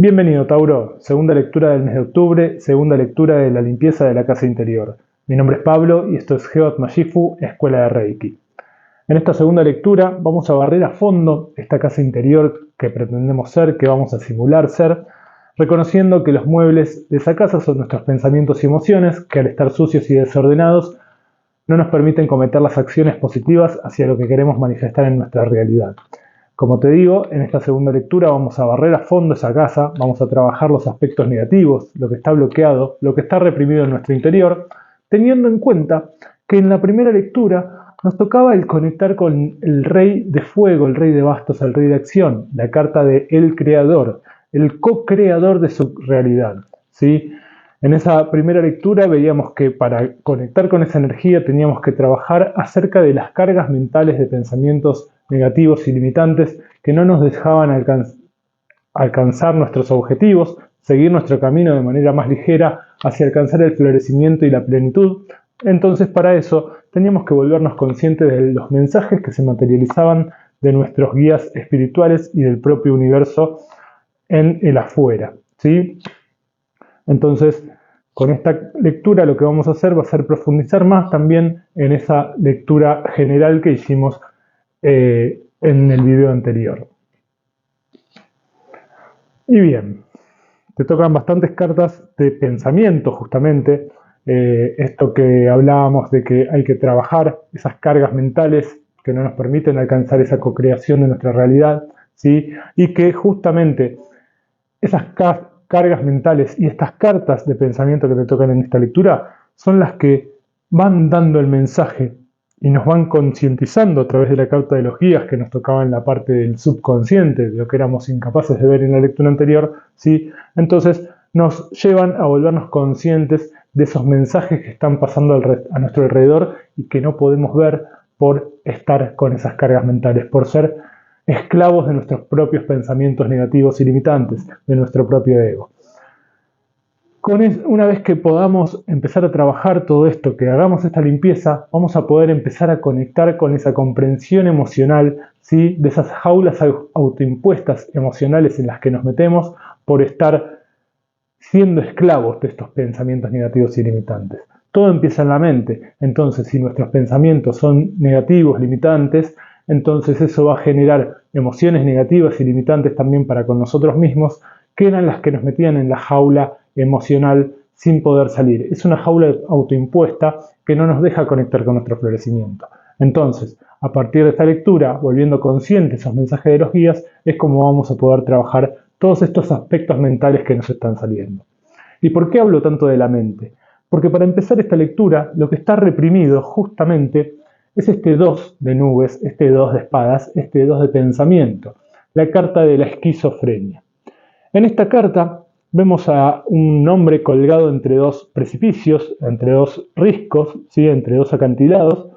Bienvenido, Tauro. Segunda lectura del mes de octubre, segunda lectura de la limpieza de la casa interior. Mi nombre es Pablo y esto es Geot Majifu, Escuela de Reiki. En esta segunda lectura vamos a barrer a fondo esta casa interior que pretendemos ser, que vamos a simular ser, reconociendo que los muebles de esa casa son nuestros pensamientos y emociones, que al estar sucios y desordenados no nos permiten cometer las acciones positivas hacia lo que queremos manifestar en nuestra realidad. Como te digo, en esta segunda lectura vamos a barrer a fondo esa casa, vamos a trabajar los aspectos negativos, lo que está bloqueado, lo que está reprimido en nuestro interior, teniendo en cuenta que en la primera lectura nos tocaba el conectar con el rey de fuego, el rey de bastos, el rey de acción, la carta de el creador, el co-creador de su realidad, ¿sí? En esa primera lectura veíamos que para conectar con esa energía teníamos que trabajar acerca de las cargas mentales de pensamientos negativos y limitantes que no nos dejaban alcanzar nuestros objetivos, seguir nuestro camino de manera más ligera hacia alcanzar el florecimiento y la plenitud. Entonces, para eso teníamos que volvernos conscientes de los mensajes que se materializaban de nuestros guías espirituales y del propio universo en el afuera, ¿sí? Entonces, con esta lectura lo que vamos a hacer va a ser profundizar más también en esa lectura general que hicimos en el video anterior. Y bien, te tocan bastantes cartas de pensamiento justamente, esto que hablábamos de que hay que trabajar esas cargas mentales que no nos permiten alcanzar esa co-creación de nuestra realidad, ¿sí? Y que justamente esas cargas mentales y estas cartas de pensamiento que te tocan en esta lectura son las que van dando el mensaje y nos van concientizando a través de la carta de los guías que nos tocaba en la parte del subconsciente, de lo que éramos incapaces de ver en la lectura anterior, ¿sí? Entonces nos llevan a volvernos conscientes de esos mensajes que están pasando a nuestro alrededor y que no podemos ver por estar con esas cargas mentales, por ser esclavos de nuestros propios pensamientos negativos y limitantes, de nuestro propio ego. Una vez que podamos empezar a trabajar todo esto, que hagamos esta limpieza, vamos a poder empezar a conectar con esa comprensión emocional, ¿sí? De esas jaulas autoimpuestas emocionales en las que nos metemos por estar siendo esclavos de estos pensamientos negativos y limitantes. Todo empieza en la mente. Entonces, si nuestros pensamientos son negativos, limitantes, entonces eso va a generar emociones negativas y limitantes también para con nosotros mismos, que eran las que nos metían en la jaula emocional sin poder salir. Es una jaula autoimpuesta que no nos deja conectar con nuestro florecimiento. Entonces, a partir de esta lectura, volviendo conscientes esos mensajes de los guías, es como vamos a poder trabajar todos estos aspectos mentales que nos están saliendo. ¿Y por qué hablo tanto de la mente? Porque para empezar esta lectura, lo que está reprimido justamente es este 2 de nubes, este 2 de espadas, este 2 de pensamiento, la carta de la esquizofrenia. En esta carta vemos a un hombre colgado entre dos precipicios, entre dos riscos, ¿sí? Entre dos acantilados,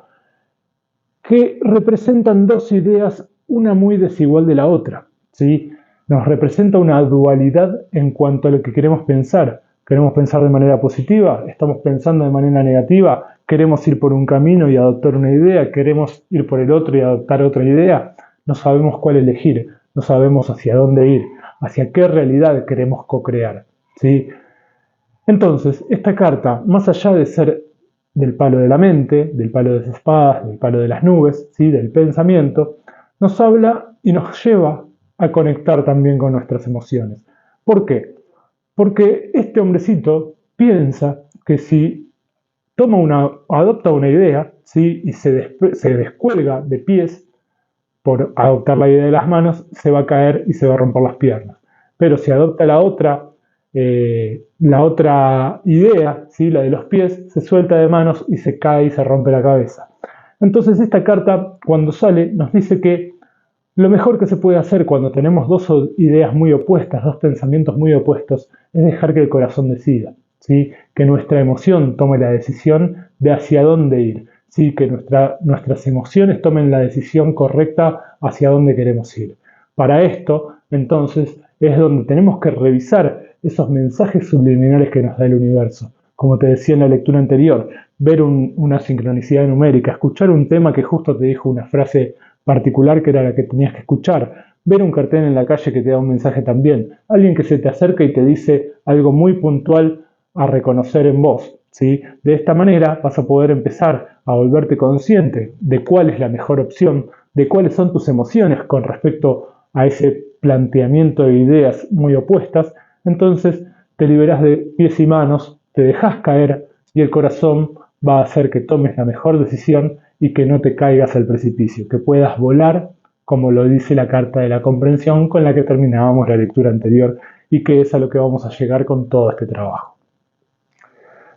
que representan dos ideas, una muy desigual de la otra, ¿sí? Nos representa una dualidad en cuanto a lo que queremos pensar. ¿Queremos pensar de manera positiva? ¿Estamos pensando de manera negativa? ¿Queremos ir por un camino y adoptar una idea? ¿Queremos ir por el otro y adoptar otra idea? No sabemos cuál elegir, no sabemos hacia dónde ir, hacia qué realidad queremos co-crear, ¿sí? Entonces, esta carta, más allá de ser del palo de la mente, del palo de las espadas, del palo de las nubes, ¿sí? Del pensamiento, nos habla y nos lleva a conectar también con nuestras emociones. ¿Por qué? Porque este hombrecito piensa que si adopta una idea, ¿sí? Y se descuelga de pies por adoptar la idea de las manos, se va a caer y se va a romper las piernas. Pero si adopta la otra idea, ¿sí? La de los pies, se suelta de manos y se cae y se rompe la cabeza. Entonces esta carta, cuando sale, nos dice que lo mejor que se puede hacer cuando tenemos dos ideas muy opuestas, dos pensamientos muy opuestos, es dejar que el corazón decida, ¿sí? Que nuestra emoción tome la decisión de hacia dónde ir, ¿sí? Que nuestras emociones tomen la decisión correcta hacia dónde queremos ir. Para esto, entonces, es donde tenemos que revisar esos mensajes subliminales que nos da el universo. Como te decía en la lectura anterior, ver una sincronicidad numérica, escuchar un tema que justo te dijo una frase particular que era la que tenías que escuchar, ver un cartel en la calle que te da un mensaje también, alguien que se te acerca y te dice algo muy puntual a reconocer en vos, ¿sí? De esta manera vas a poder empezar a volverte consciente de cuál es la mejor opción, de cuáles son tus emociones con respecto a ese planteamiento de ideas muy opuestas. Entonces te liberas de pies y manos, te dejas caer y el corazón va a hacer que tomes la mejor decisión y que no te caigas al precipicio, que puedas volar, como lo dice la carta de la comprensión con la que terminábamos la lectura anterior y que es a lo que vamos a llegar con todo este trabajo.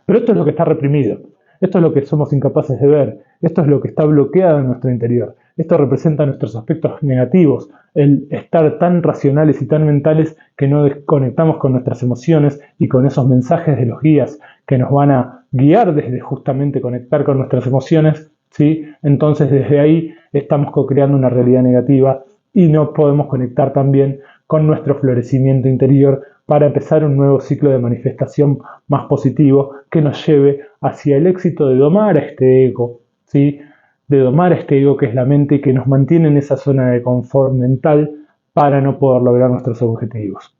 Pero esto es lo que está reprimido, esto es lo que somos incapaces de ver, esto es lo que está bloqueado en nuestro interior, esto representa nuestros aspectos negativos, el estar tan racionales y tan mentales que no desconectamos con nuestras emociones y con esos mensajes de los guías que nos van a guiar desde justamente conectar con nuestras emociones, ¿sí? Entonces desde ahí estamos co-creando una realidad negativa y no podemos conectar también con nuestro florecimiento interior para empezar un nuevo ciclo de manifestación más positivo que nos lleve hacia el éxito de domar a este ego, ¿sí? De domar a este ego que es la mente y que nos mantiene en esa zona de confort mental para no poder lograr nuestros objetivos.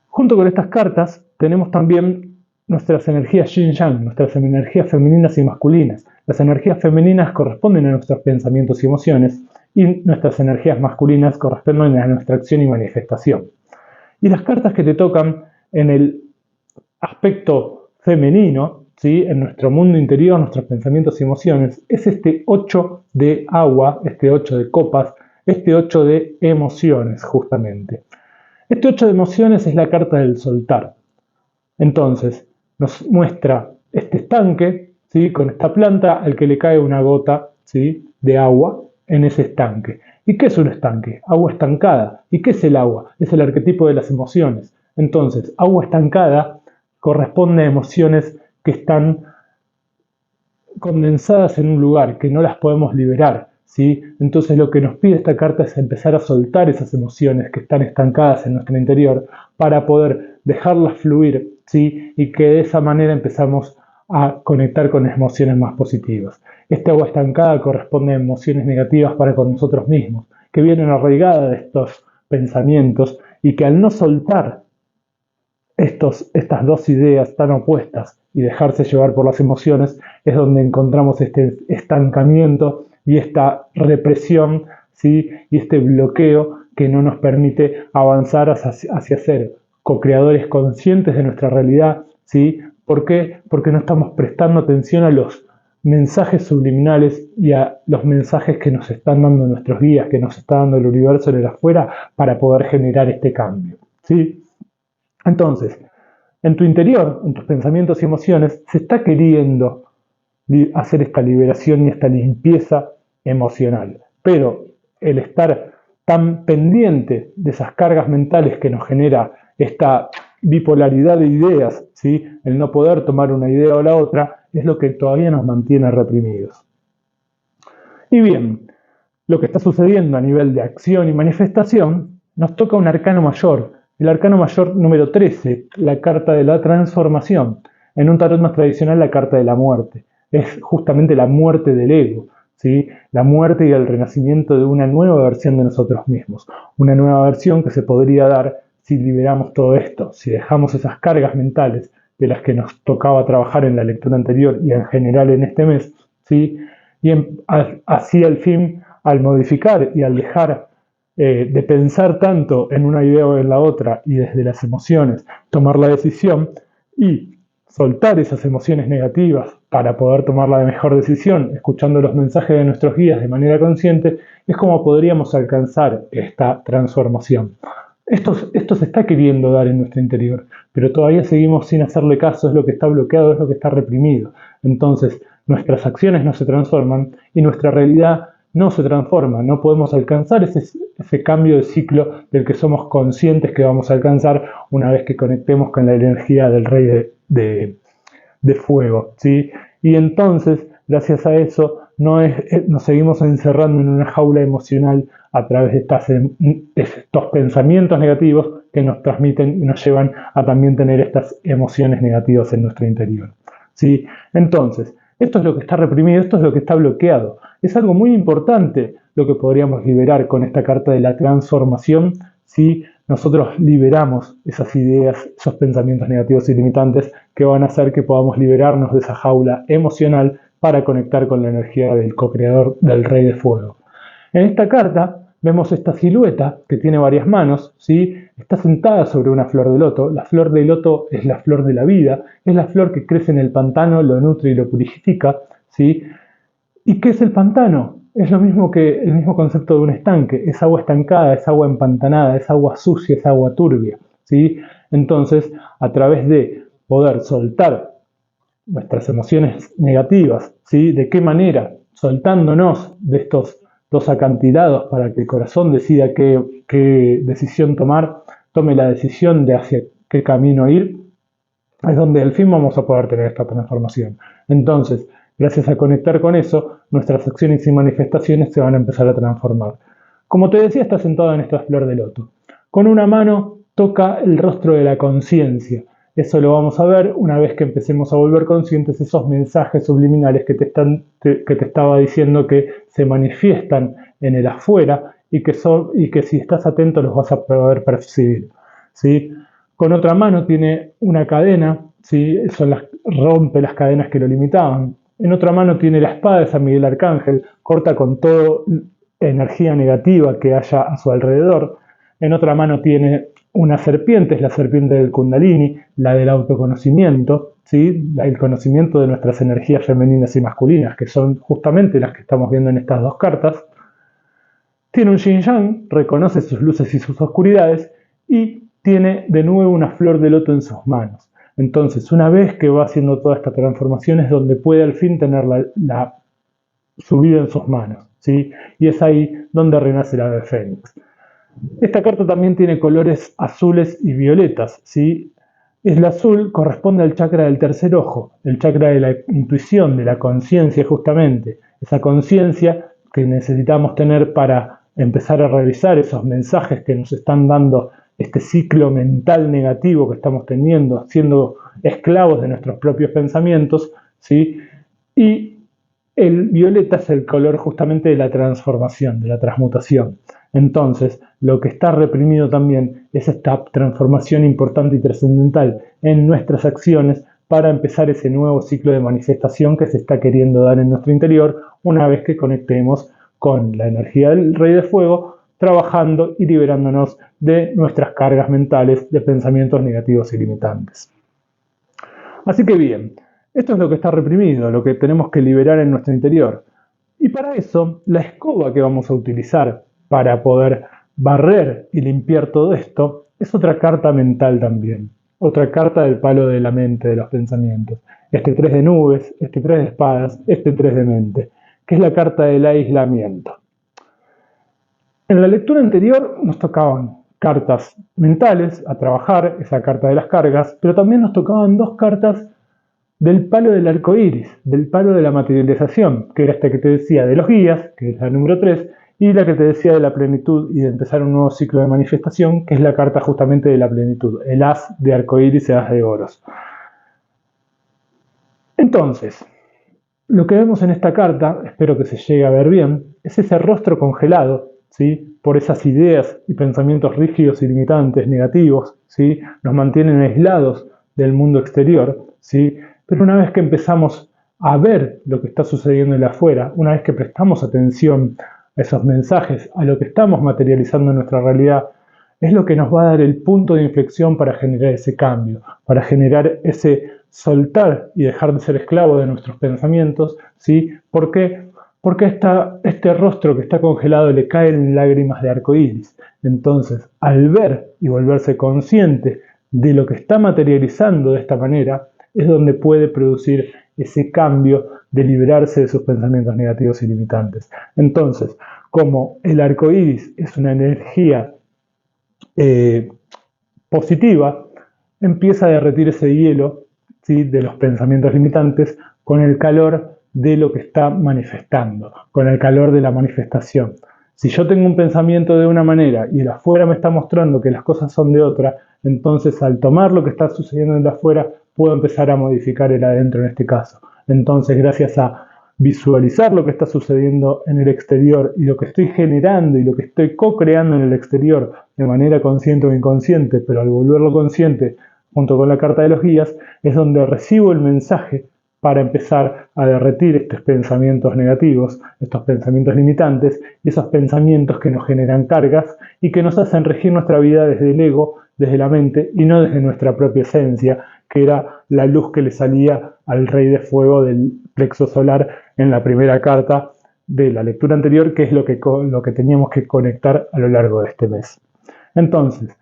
Junto con estas cartas tenemos también nuestras energías yin-yang, nuestras energías femeninas y masculinas. Las energías femeninas corresponden a nuestros pensamientos y emociones y nuestras energías masculinas corresponden a nuestra acción y manifestación. Y las cartas que te tocan en el aspecto femenino, ¿sí? En nuestro mundo interior, nuestros pensamientos y emociones, es este 8 de agua, este 8 de copas, este 8 de emociones, justamente. Este 8 de emociones es la carta del soltar. Entonces, nos muestra este estanque, ¿sí? Con esta planta al que le cae una gota, ¿sí? De agua en ese estanque. ¿Y qué es un estanque? Agua estancada. ¿Y qué es el agua? Es el arquetipo de las emociones. Entonces, agua estancada corresponde a emociones que están condensadas en un lugar, que no las podemos liberar, ¿sí? Entonces lo que nos pide esta carta es empezar a soltar esas emociones que están estancadas en nuestro interior para poder dejarlas fluir, ¿sí? Y que de esa manera empezamos a conectar con emociones más positivas. Esta agua estancada corresponde a emociones negativas para con nosotros mismos, que vienen arraigadas de estos pensamientos y que al no soltar estas dos ideas tan opuestas y dejarse llevar por las emociones es donde encontramos este estancamiento y esta represión, ¿sí? Y este bloqueo que no nos permite avanzar hacia ser co-creadores conscientes de nuestra realidad, ¿sí? ¿Por qué? Porque no estamos prestando atención a los mensajes subliminales y a los mensajes que nos están dando nuestros guías, que nos está dando el universo en el afuera para poder generar este cambio, ¿sí? Entonces, en tu interior, en tus pensamientos y emociones, se está queriendo hacer esta liberación y esta limpieza emocional. Pero el estar tan pendiente de esas cargas mentales que nos genera esta bipolaridad de ideas, ¿sí? El no poder tomar una idea o la otra, es lo que todavía nos mantiene reprimidos. Y bien, lo que está sucediendo a nivel de acción y manifestación, nos toca un arcano mayor, el arcano mayor número 13, la carta de la transformación. En un tarot más tradicional, la carta de la muerte. Es justamente la muerte del ego, ¿sí? La muerte y el renacimiento de una nueva versión de nosotros mismos. Una nueva versión que se podría dar si liberamos todo esto, si dejamos esas cargas mentales de las que nos tocaba trabajar en la lectura anterior y en general en este mes, ¿sí? Y así al fin, al modificar y al dejar de pensar tanto en una idea o en la otra y desde las emociones tomar la decisión y soltar esas emociones negativas para poder tomar la mejor decisión, escuchando los mensajes de nuestros guías de manera consciente, es como podríamos alcanzar esta transformación. Esto se está queriendo dar en nuestro interior, pero todavía seguimos sin hacerle caso, es lo que está bloqueado, es lo que está reprimido. Entonces, nuestras acciones no se transforman y nuestra realidad no se transforma, no podemos alcanzar ese cambio de ciclo del que somos conscientes que vamos a alcanzar una vez que conectemos con la energía del rey de fuego, ¿sí? Y entonces, gracias a eso, nos seguimos encerrando en una jaula emocional a través de estos pensamientos negativos que nos transmiten y nos llevan a también tener estas emociones negativas en nuestro interior, ¿sí? Entonces, esto es lo que está reprimido, esto es lo que está bloqueado. Es algo muy importante lo que podríamos liberar con esta carta de la transformación si nosotros liberamos esas ideas, esos pensamientos negativos y limitantes que van a hacer que podamos liberarnos de esa jaula emocional para conectar con la energía del co-creador, del Rey de Fuego. En esta carta vemos esta silueta que tiene varias manos, ¿sí? Está sentada sobre una flor de loto. La flor de loto es la flor de la vida, es la flor que crece en el pantano, lo nutre y lo purifica, ¿sí? ¿Y qué es el pantano? Es lo mismo que el mismo concepto de un estanque, es agua estancada, es agua empantanada, es agua sucia, es agua turbia, ¿sí? Entonces, a través de poder soltar nuestras emociones negativas, ¿sí? ¿De qué manera? Soltándonos de estos dos acantilados para que el corazón decida qué decisión tomar, tome la decisión de hacia qué camino ir, es donde al fin vamos a poder tener esta transformación. Entonces, gracias a conectar con eso, nuestras acciones y manifestaciones se van a empezar a transformar. Como te decía, está sentado en esta flor de loto. Con una mano toca el rostro de la conciencia. Eso lo vamos a ver una vez que empecemos a volver conscientes esos mensajes subliminales que te estaba diciendo que se manifiestan en el afuera y que si estás atento los vas a poder percibir, ¿sí? Con otra mano tiene una cadena, ¿sí? Rompe las cadenas que lo limitaban. En otra mano tiene la espada de San Miguel Arcángel, corta con toda energía negativa que haya a su alrededor. En otra mano tiene una serpiente, es la serpiente del Kundalini, la del autoconocimiento, ¿sí? El conocimiento de nuestras energías femeninas y masculinas, que son justamente las que estamos viendo en estas dos cartas. Tiene un yin yang, reconoce sus luces y sus oscuridades, y tiene de nuevo una flor de loto en sus manos. Entonces, una vez que va haciendo toda esta transformación es donde puede al fin tener su vida en sus manos, ¿sí? Y es ahí donde renace la ave fénix. Esta carta también tiene colores azules y violetas, ¿sí? El azul corresponde al chakra del tercer ojo, el chakra de la intuición, de la conciencia justamente. Esa conciencia que necesitamos tener para empezar a revisar esos mensajes que nos están dando este ciclo mental negativo que estamos teniendo, siendo esclavos de nuestros propios pensamientos, ¿sí? Y el violeta es el color justamente de la transformación, de la transmutación. Entonces, lo que está reprimido también es esta transformación importante y trascendental en nuestras acciones para empezar ese nuevo ciclo de manifestación que se está queriendo dar en nuestro interior una vez que conectemos con la energía del Rey de Fuego, trabajando y liberándonos de nuestras cargas mentales de pensamientos negativos y limitantes. Así que bien, esto es lo que está reprimido, lo que tenemos que liberar en nuestro interior. Y para eso, la escoba que vamos a utilizar para poder barrer y limpiar todo esto es otra carta mental también, otra carta del palo de la mente, de los pensamientos. Este 3 de nubes, este 3 de espadas, este 3 de mente, que es la carta del aislamiento. En la lectura anterior nos tocaban cartas mentales a trabajar, esa carta de las cargas, pero también nos tocaban dos cartas del palo del arco iris, del palo de la materialización, que era esta que te decía de los guías, que es la número 3, y la que te decía de la plenitud y de empezar un nuevo ciclo de manifestación, que es la carta justamente de la plenitud, el as de arco iris y as de oros. Entonces, lo que vemos en esta carta, espero que se llegue a ver bien, es ese rostro congelado, ¿sí? Por esas ideas y pensamientos rígidos y limitantes, negativos, ¿sí? Nos mantienen aislados del mundo exterior, ¿sí? Pero una vez que empezamos a ver lo que está sucediendo en el afuera, una vez que prestamos atención a esos mensajes, a lo que estamos materializando en nuestra realidad, es lo que nos va a dar el punto de inflexión para generar ese cambio, para generar ese soltar y dejar de ser esclavo de nuestros pensamientos, ¿sí? ¿Por qué? Porque este rostro que está congelado le caen lágrimas de arcoíris. Entonces, al ver y volverse consciente de lo que está materializando de esta manera, es donde puede producir ese cambio de liberarse de sus pensamientos negativos y limitantes. Entonces, como el arco iris es una energía positiva, empieza a derretir ese hielo, ¿sí? De los pensamientos limitantes con el calor de lo que está manifestando, con el calor de la manifestación. Si yo tengo un pensamiento de una manera y el afuera me está mostrando que las cosas son de otra, entonces al tomar lo que está sucediendo en el afuera, puedo empezar a modificar el adentro en este caso. Entonces, gracias a visualizar lo que está sucediendo en el exterior y lo que estoy generando y lo que estoy co-creando en el exterior de manera consciente o inconsciente, pero al volverlo consciente junto con la carta de los guías, es donde recibo el mensaje para empezar a derretir estos pensamientos negativos, estos pensamientos limitantes y esos pensamientos que nos generan cargas y que nos hacen regir nuestra vida desde el ego, desde la mente y no desde nuestra propia esencia, que era la luz que le salía al rey de fuego del plexo solar en la primera carta de la lectura anterior, que es lo que teníamos que conectar a lo largo de este mes. Entonces,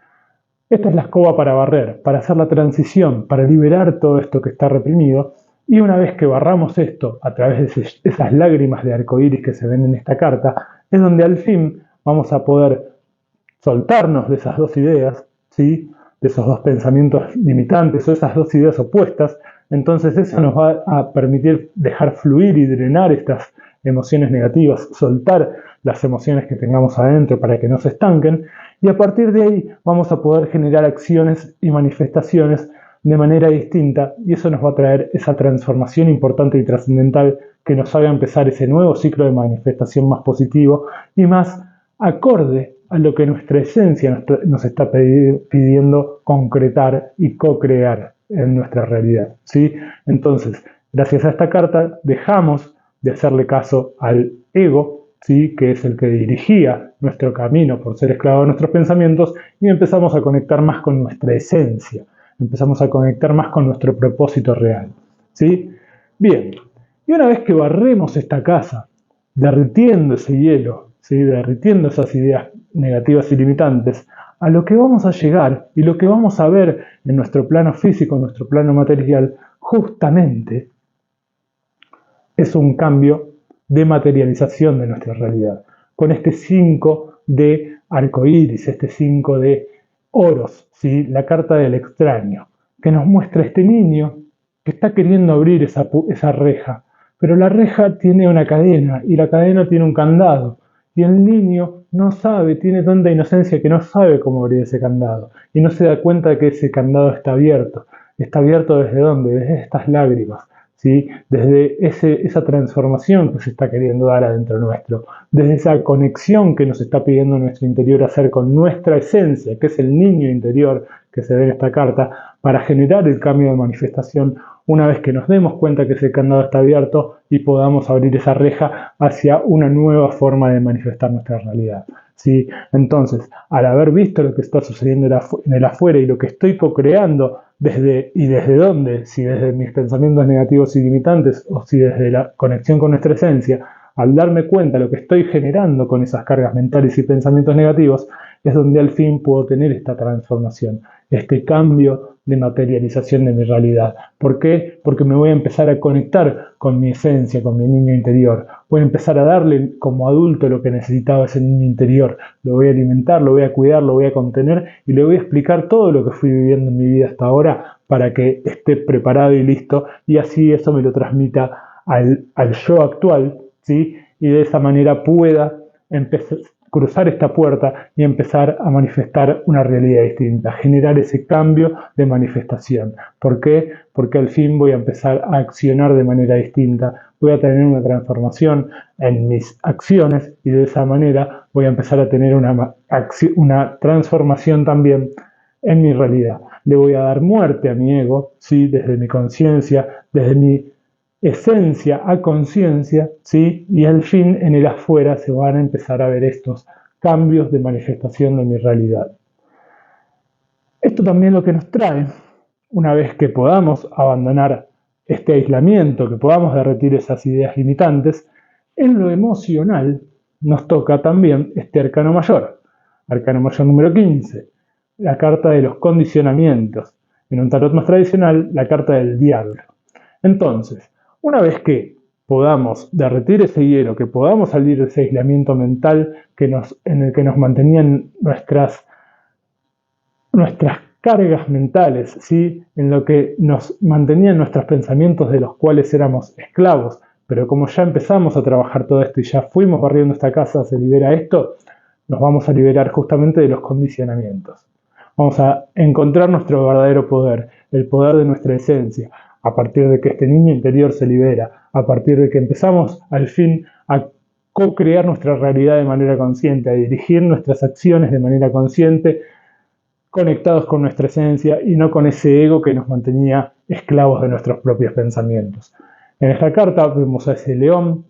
esta es la escoba para barrer, para hacer la transición, para liberar todo esto que está reprimido. Y una vez que barramos esto a través de esas lágrimas de arcoíris que se ven en esta carta, es donde al fin vamos a poder soltarnos de esas dos ideas, ¿sí? De esos dos pensamientos limitantes o esas dos ideas opuestas. Entonces eso nos va a permitir dejar fluir y drenar estas emociones negativas, soltar las emociones que tengamos adentro para que no se estanquen. Y a partir de ahí vamos a poder generar acciones y manifestaciones de manera distinta y eso nos va a traer esa transformación importante y trascendental que nos haga empezar ese nuevo ciclo de manifestación más positivo y más acorde a lo que nuestra esencia nos está pidiendo concretar y co-crear en nuestra realidad, ¿sí? Entonces, gracias a esta carta dejamos de hacerle caso al ego, ¿sí? Que es el que dirigía nuestro camino por ser esclavo de nuestros pensamientos y empezamos a conectar más con nuestra esencia. Empezamos a conectar más con nuestro propósito real, ¿sí? Bien, y una vez que barremos esta casa, derritiendo ese hielo, ¿sí? Derritiendo esas ideas negativas y limitantes, a lo que vamos a llegar y lo que vamos a ver en nuestro plano físico, en nuestro plano material, justamente es un cambio de materialización de nuestra realidad. Con este 5 de arcoíris, este 5 de oros, ¿sí? La carta del extraño, que nos muestra este niño que está queriendo abrir esa reja, pero la reja tiene una cadena y la cadena tiene un candado y el niño no sabe, tiene tanta inocencia que no sabe cómo abrir ese candado y no se da cuenta de que ese candado está abierto. ¿Está abierto desde dónde? Desde estas lágrimas, ¿sí? Desde esa transformación que se está queriendo dar adentro nuestro, desde esa conexión que nos está pidiendo nuestro interior hacer con nuestra esencia, que es el niño interior que se ve en esta carta, para generar el cambio de manifestación una vez que nos demos cuenta que ese candado está abierto y podamos abrir esa reja hacia una nueva forma de manifestar nuestra realidad, ¿sí? Entonces, al haber visto lo que está sucediendo en el afuera y lo que estoy co-creando desde dónde, si desde mis pensamientos negativos y limitantes o si desde la conexión con nuestra esencia, al darme cuenta de lo que estoy generando con esas cargas mentales y pensamientos negativos, es donde al fin puedo tener esta transformación, este cambio de materialización de mi realidad. ¿Por qué? Porque me voy a empezar a conectar con mi esencia, con mi niño interior. Voy a empezar a darle como adulto lo que necesitaba ese niño interior. Lo voy a alimentar, lo voy a cuidar, lo voy a contener y le voy a explicar todo lo que fui viviendo en mi vida hasta ahora para que esté preparado y listo y así eso me lo transmita al yo actual, ¿sí? Y de esa manera pueda empezar cruzar esta puerta y empezar a manifestar una realidad distinta, generar ese cambio de manifestación. ¿Por qué? Porque al fin voy a empezar a accionar de manera distinta, voy a tener una transformación en mis acciones y de esa manera voy a empezar a tener una transformación también en mi realidad. Le voy a dar muerte a mi ego, ¿sí? Desde mi conciencia, desde mi esencia a conciencia, ¿sí? Y al fin en el afuera se van a empezar a ver estos cambios de manifestación de mi realidad. Esto también lo que nos trae, una vez que podamos abandonar este aislamiento, que podamos derretir esas ideas limitantes, en lo emocional nos toca también este arcano mayor número 15, la carta de los condicionamientos. En un tarot más tradicional, la carta del diablo. Entonces, una vez que podamos derretir ese hielo, que podamos salir de ese aislamiento mental en el que nos mantenían nuestras cargas mentales, ¿sí? En lo que nos mantenían nuestros pensamientos de los cuales éramos esclavos, pero como ya empezamos a trabajar todo esto y ya fuimos barriendo esta casa, se libera esto, nos vamos a liberar justamente de los condicionamientos. Vamos a encontrar nuestro verdadero poder, el poder de nuestra esencia, a partir de que este niño interior se libera, a partir de que empezamos al fin a co-crear nuestra realidad de manera consciente, a dirigir nuestras acciones de manera consciente, conectados con nuestra esencia y no con ese ego que nos mantenía esclavos de nuestros propios pensamientos. En esta carta vemos a ese león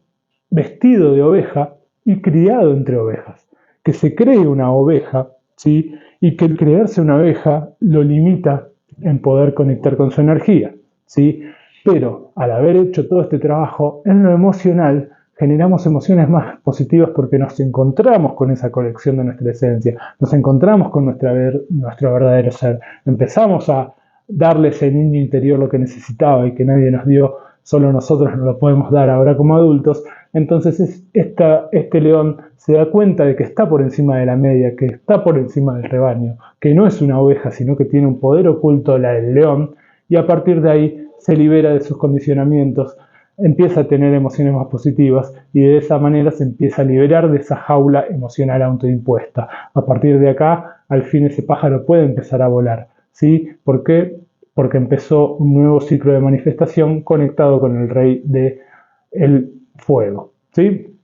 vestido de oveja y criado entre ovejas, que se cree una oveja, ¿sí? Y que el creerse una oveja lo limita en poder conectar con su energía, ¿sí? Pero al haber hecho todo este trabajo en lo emocional, generamos emociones más positivas porque nos encontramos con esa conexión de nuestra esencia, nos encontramos con nuestro verdadero ser, empezamos a darle a ese niño interior lo que necesitaba y que nadie nos dio, solo nosotros nos lo podemos dar ahora como adultos. Entonces este león se da cuenta de que está por encima de la media, que está por encima del rebaño, que no es una oveja, sino que tiene un poder oculto, la del león, y a partir de ahí se libera de sus condicionamientos, empieza a tener emociones más positivas y de esa manera se empieza a liberar de esa jaula emocional autoimpuesta. A partir de acá, al fin ese pájaro puede empezar a volar, ¿sí? ¿Por qué? Porque empezó un nuevo ciclo de manifestación conectado con el rey del fuego, ¿sí?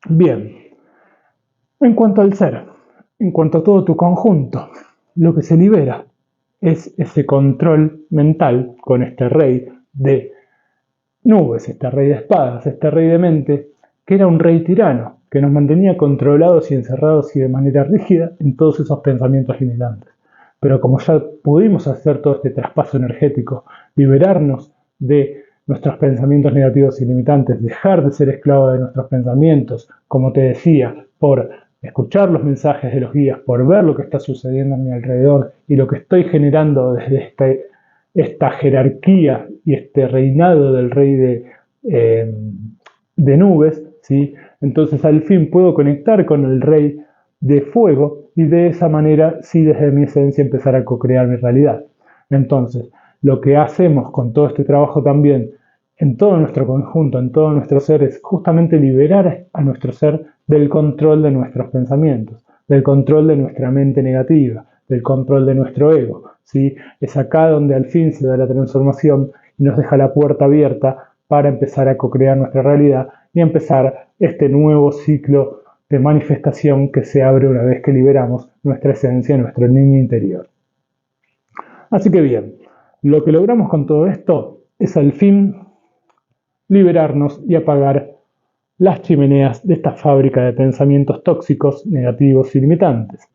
Bien, en cuanto al ser, en cuanto a todo tu conjunto, lo que se libera es ese control mental con este rey de nubes, este rey de espadas, este rey de mente, que era un rey tirano, que nos mantenía controlados y encerrados y de manera rígida en todos esos pensamientos limitantes. Pero como ya pudimos hacer todo este traspaso energético, liberarnos de nuestros pensamientos negativos y limitantes, dejar de ser esclavos de nuestros pensamientos, como te decía, por escuchar los mensajes de los guías, por ver lo que está sucediendo a mi alrededor y lo que estoy generando desde esta jerarquía y este reinado del rey de nubes, ¿sí? Entonces al fin puedo conectar con el rey de fuego y de esa manera sí desde mi esencia empezar a co-crear mi realidad. Entonces lo que hacemos con todo este trabajo también en todo nuestro conjunto, en todo nuestro ser, es justamente liberar a nuestro ser del control de nuestros pensamientos, del control de nuestra mente negativa, del control de nuestro ego, ¿sí? Es acá donde al fin se da la transformación y nos deja la puerta abierta para empezar a co-crear nuestra realidad y empezar este nuevo ciclo de manifestación que se abre una vez que liberamos nuestra esencia, nuestro niño interior. Así que bien, lo que logramos con todo esto es al fin liberarnos y apagar las chimeneas de esta fábrica de pensamientos tóxicos, negativos y limitantes.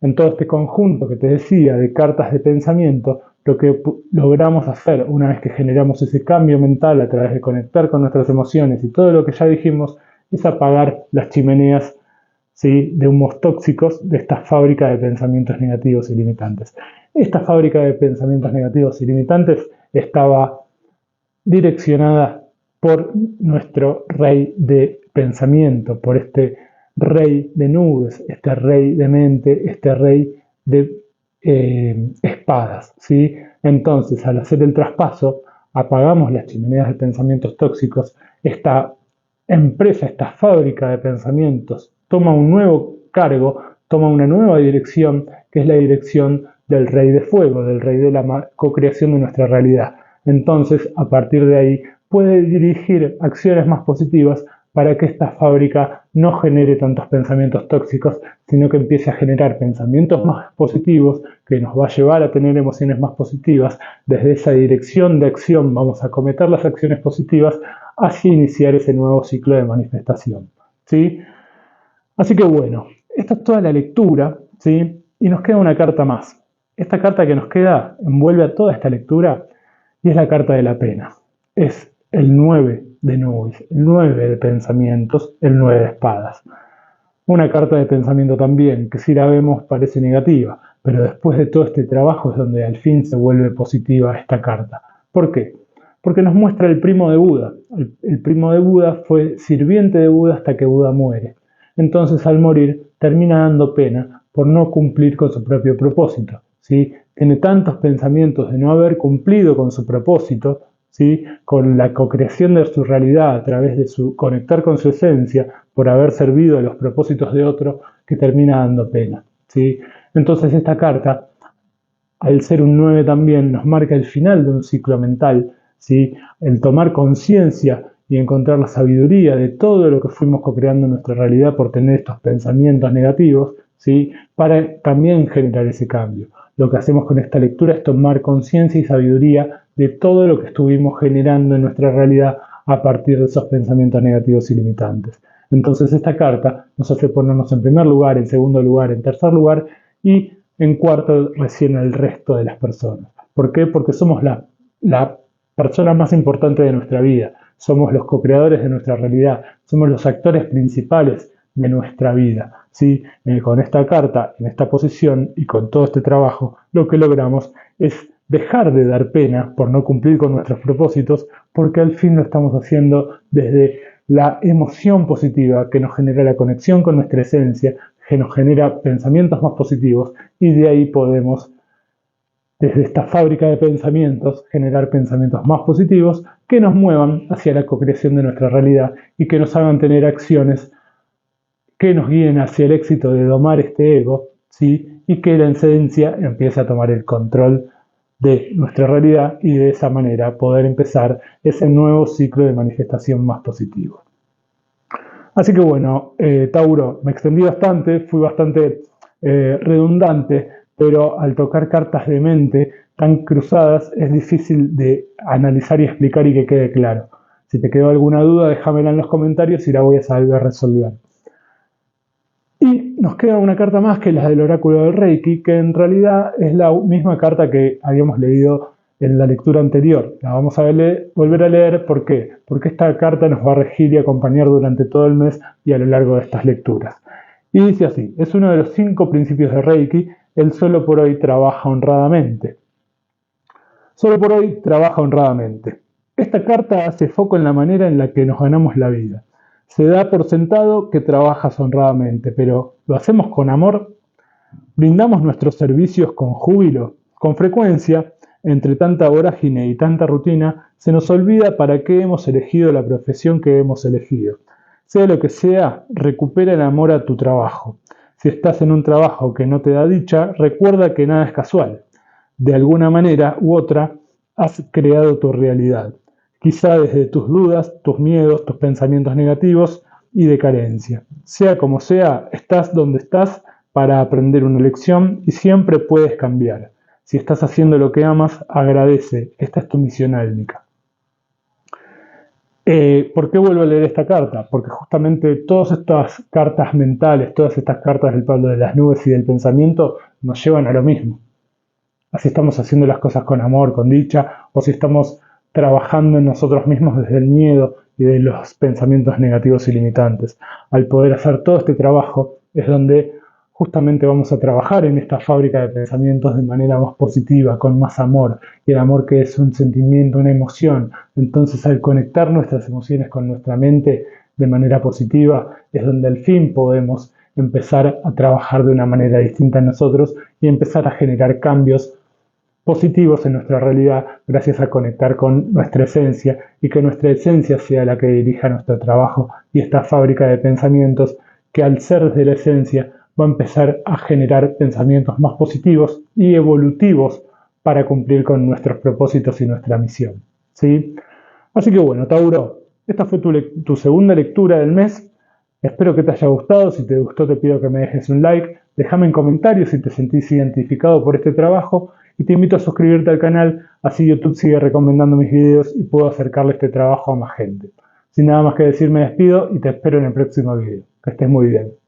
En todo este conjunto que te decía de cartas de pensamiento, lo que logramos hacer una vez que generamos ese cambio mental a través de conectar con nuestras emociones y todo lo que ya dijimos, es apagar las chimeneas, ¿sí?, de humos tóxicos de esta fábrica de pensamientos negativos y limitantes. Esta fábrica de pensamientos negativos y limitantes estaba direccionada por nuestro rey de pensamiento, por este rey de nubes, este rey de mente, este rey de espadas, ¿sí? Entonces, al hacer el traspaso, apagamos las chimeneas de pensamientos tóxicos. Esta empresa, esta fábrica de pensamientos, toma un nuevo cargo, toma una nueva dirección, que es la dirección del rey de fuego, del rey de la co-creación de nuestra realidad. Entonces, a partir de ahí, puede dirigir acciones más positivas para que esta fábrica no genere tantos pensamientos tóxicos, sino que empiece a generar pensamientos más positivos que nos va a llevar a tener emociones más positivas. Desde esa dirección de acción vamos a cometer las acciones positivas hacia iniciar ese nuevo ciclo de manifestación, ¿sí? Así que bueno, esta es toda la lectura, ¿sí? Y nos queda una carta más. Esta carta que nos queda envuelve a toda esta lectura y es la carta de la pena. Es el 9 de nubes, el 9 de pensamientos, el 9 de espadas. Una carta de pensamiento también, que si la vemos parece negativa, pero después de todo este trabajo es donde al fin se vuelve positiva esta carta. ¿Por qué? Porque nos muestra el primo de Buda. El primo de Buda fue sirviente de Buda hasta que Buda muere. Entonces al morir termina dando pena por no cumplir con su propio propósito, ¿sí? Tiene tantos pensamientos de no haber cumplido con su propósito, ¿sí?, con la co-creación de su realidad a través de su conectar con su esencia por haber servido a los propósitos de otro, que termina dando pena, ¿sí? Entonces esta carta, al ser un 9 también, nos marca el final de un ciclo mental, ¿sí? El tomar conciencia y encontrar la sabiduría de todo lo que fuimos co-creando en nuestra realidad por tener estos pensamientos negativos, ¿sí? Para también generar ese cambio. Lo que hacemos con esta lectura es tomar conciencia y sabiduría de todo lo que estuvimos generando en nuestra realidad a partir de esos pensamientos negativos y limitantes. Entonces esta carta nos hace ponernos en primer lugar, en segundo lugar, en tercer lugar y en cuarto recién el resto de las personas. ¿Por qué? Porque somos la persona más importante de nuestra vida, somos los co-creadores de nuestra realidad, somos los actores principales de nuestra vida. ¿Sí? Con esta carta, en esta posición y con todo este trabajo, lo que logramos es dejar de dar pena por no cumplir con nuestros propósitos, porque al fin lo estamos haciendo desde la emoción positiva que nos genera la conexión con nuestra esencia, que nos genera pensamientos más positivos y de ahí podemos, desde esta fábrica de pensamientos, generar pensamientos más positivos que nos muevan hacia la co-creación de nuestra realidad y que nos hagan tener acciones que nos guíen hacia el éxito de domar este ego, ¿sí? Y que la esencia empiece a tomar el control de nuestra realidad y de esa manera poder empezar ese nuevo ciclo de manifestación más positivo. Así que bueno, Tauro, me extendí bastante, fui bastante redundante, pero al tocar cartas de mente tan cruzadas es difícil de analizar y explicar y que quede claro. Si te quedó alguna duda, déjamela en los comentarios y la voy a saber resolver. Y nos queda una carta más que es la del oráculo del Reiki, que en realidad es la misma carta que habíamos leído en la lectura anterior. La vamos a volver a leer, ¿por qué? Porque esta carta nos va a regir y acompañar durante todo el mes y a lo largo de estas lecturas. Y dice así, es uno de los 5 principios de Reiki, el solo por hoy trabaja honradamente. Solo por hoy trabaja honradamente. Esta carta hace foco en la manera en la que nos ganamos la vida. Se da por sentado que trabajas honradamente, pero ¿lo hacemos con amor? ¿Brindamos nuestros servicios con júbilo? Con frecuencia, entre tanta vorágine y tanta rutina, se nos olvida para qué hemos elegido la profesión que hemos elegido. Sea lo que sea, recupera el amor a tu trabajo. Si estás en un trabajo que no te da dicha, recuerda que nada es casual. De alguna manera u otra, has creado tu realidad. Quizá desde tus dudas, tus miedos, tus pensamientos negativos y de carencia. Sea como sea, estás donde estás para aprender una lección y siempre puedes cambiar. Si estás haciendo lo que amas, agradece. Esta es tu misión álmica. ¿Por qué vuelvo a leer esta carta? Porque justamente todas estas cartas mentales, todas estas cartas del palo de las nubes y del pensamiento nos llevan a lo mismo. Así estamos haciendo las cosas con amor, con dicha, o si estamos trabajando en nosotros mismos desde el miedo y de los pensamientos negativos y limitantes. Al poder hacer todo este trabajo es donde justamente vamos a trabajar en esta fábrica de pensamientos de manera más positiva, con más amor, y el amor que es un sentimiento, una emoción. Entonces al conectar nuestras emociones con nuestra mente de manera positiva es donde al fin podemos empezar a trabajar de una manera distinta en nosotros y empezar a generar cambios positivos en nuestra realidad gracias a conectar con nuestra esencia y que nuestra esencia sea la que dirija nuestro trabajo y esta fábrica de pensamientos que al ser desde la esencia va a empezar a generar pensamientos más positivos y evolutivos para cumplir con nuestros propósitos y nuestra misión. ¿Sí? Así que bueno, Tauro, esta fue tu segunda lectura del mes. Espero que te haya gustado. Si te gustó te pido que me dejes un like. Déjame en comentarios si te sentís identificado por este trabajo y te invito a suscribirte al canal, así YouTube sigue recomendando mis videos y puedo acercarle este trabajo a más gente. Sin nada más que decir me despido y te espero en el próximo video. Que estés muy bien.